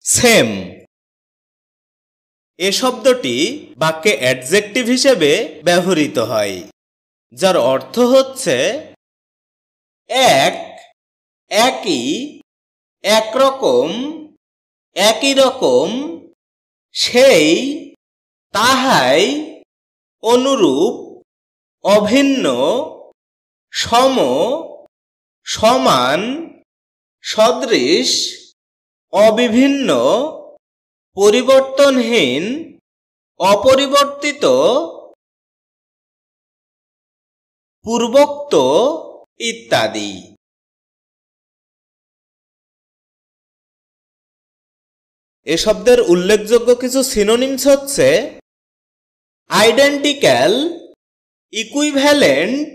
Same. এ শব্দটি বাক্যে adjective হিসেবে ব্যবহৃত হয়, যার অর্থ হচ্ছে এক, একই, একরকম, একই রকম, সেই, তাহাই, অনুরূপ, অভিন্ন, সম, সমান, সদৃশ, অবিভিন্ন, পরিবর্তনহীন, অপরিবর্তিত, পূর্বোক্ত ইত্যাদি। এ শব্দের উল্লেখযোগ্য কিছু সিনোনিমস হচ্ছে identical, equivalent,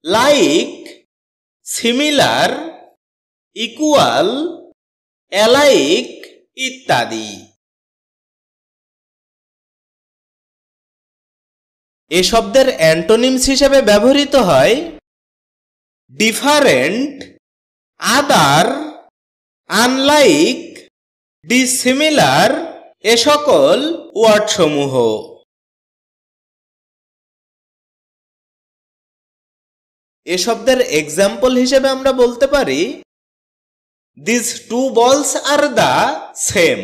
like, similar, equal, alike ইত্যাদি। এ শব্দের অ্যান্টোনিমস হিসেবে ব্যবহৃত হয় ডিফারেন্ট, আদার, আনলাইক, ডিসিমিলার এ সকল ওয়ার্ডসমূহ। এ শব্দের এক্সাম্পল হিসেবে আমরা বলতে পারি দিস টু বলস আর দ্য সেম।